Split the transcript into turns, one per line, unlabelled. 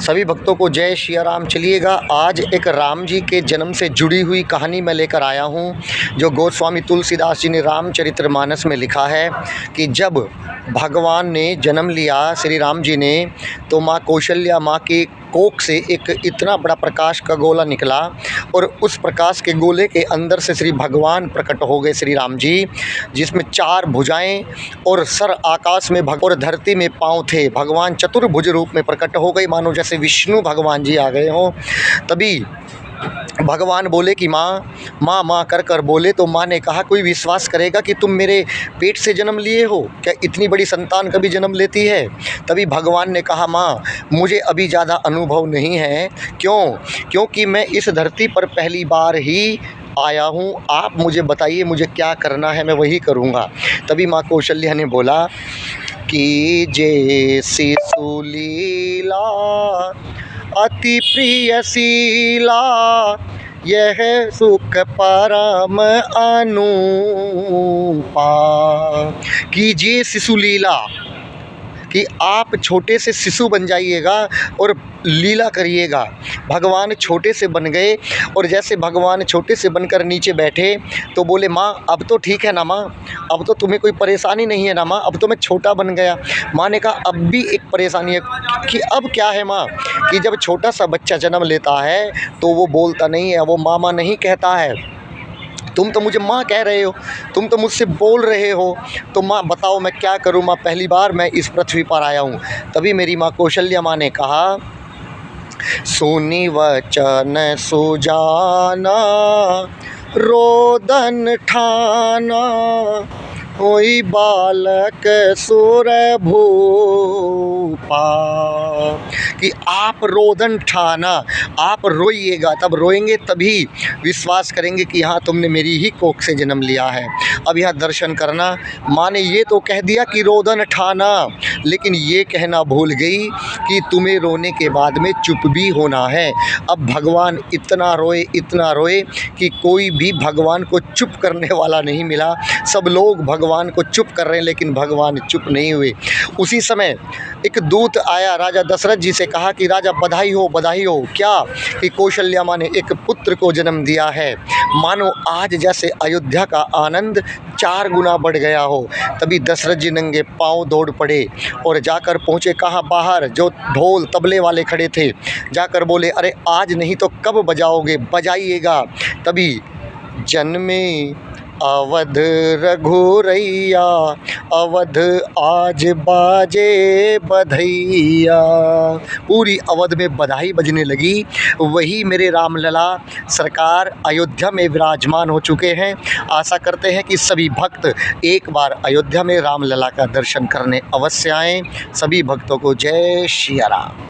सभी भक्तों को जय सिया राम। चलिएगा आज एक राम जी के जन्म से जुड़ी हुई कहानी मैं लेकर आया हूँ, जो गोस्वामी तुलसीदास जी ने रामचरितमानस में लिखा है कि जब भगवान ने जन्म लिया श्री राम जी ने, तो माँ कौशल्या माँ की कोख से एक इतना बड़ा प्रकाश का गोला निकला और उस प्रकाश के गोले के अंदर से श्री भगवान प्रकट हो गए श्री राम जी, जिसमें 4 भुजाएं और सर आकाश में और धरती में पाँव थे। भगवान चतुर्भुज रूप में प्रकट हो गए, मानो जैसे विष्णु भगवान जी आ गए हों। तभी भगवान बोले कि माँ माँ माँ कर कर बोले, तो माँ ने कहा कोई विश्वास करेगा कि तुम मेरे पेट से जन्म लिए हो? क्या इतनी बड़ी संतान कभी जन्म लेती है? तभी भगवान ने कहा माँ मुझे अभी ज़्यादा अनुभव नहीं है। क्योंकि मैं इस धरती पर पहली बार ही आया हूँ। आप मुझे बताइए मुझे क्या करना है, मैं वही करूँगा। तभी माँ कौशल्या ने बोला कि जे शिशु लीला अति प्रिय शीला, यह सुख परम अनुपा। कीजिए शिशु लीला, कि आप छोटे से शिशु बन जाइएगा और लीला करिएगा। भगवान छोटे से बन गए और जैसे भगवान छोटे से बनकर नीचे बैठे तो बोले माँ अब तो ठीक है ना माँ, अब तो तुम्हें कोई परेशानी नहीं है ना माँ, अब तो मैं छोटा बन गया। माँ ने कहा अब भी एक परेशानी है। कि अब क्या है माँ? कि जब छोटा सा बच्चा जन्म लेता है तो वो बोलता नहीं है, वो मामा नहीं कहता है। तुम तो मुझे माँ कह रहे हो, तुम तो मुझसे बोल रहे हो, तो माँ बताओ मैं क्या करूँ माँ, पहली बार मैं इस पृथ्वी पर आया हूँ। तभी मेरी माँ कौशल्या माँ ने कहा सुनी वचन सुजाना, रोदन ठाना, होई बालक सुर भूपा। कि आप रोदन ठाना, आप रोइएगा, तब रोएंगे तभी विश्वास करेंगे कि हाँ तुमने मेरी ही कोख से जन्म लिया है। अब यहाँ दर्शन करना। माँ ने ये तो कह दिया कि रोदन ठाना, लेकिन ये कहना भूल गई कि तुम्हें रोने के बाद में चुप भी होना है। अब भगवान इतना रोए कि कोई भी भगवान को चुप करने वाला नहीं मिला। सब लोग भगवान को चुप कर रहे हैं, लेकिन भगवान चुप नहीं हुए। उसी समय एक दूत आया, राजा दशरथ जी से कहा कि राजा बधाई हो बधाई हो। क्या? कि कौशल्या माँ ने एक पुत्र को जन्म दिया है। मानो आज जैसे अयोध्या का आनंद 4 गुना बढ़ गया हो। तभी दशरथ जी नंगे पाँव दौड़ पड़े और जाकर पहुँचे कहाँ? बाहर जो ढोल तबले वाले खड़े थे, जाकर बोले अरे आज नहीं तो कब बजाओगे? बजाइएगा। तभी जन्मे अवध रघुरैया, अवध आज बाजे बधैया। पूरी अवध में बधाई बजने लगी। वही मेरे रामलला सरकार अयोध्या में विराजमान हो चुके हैं। आशा करते हैं कि सभी भक्त एक बार अयोध्या में रामलला का दर्शन करने अवश्य आएँ। सभी भक्तों को जय सिया राम।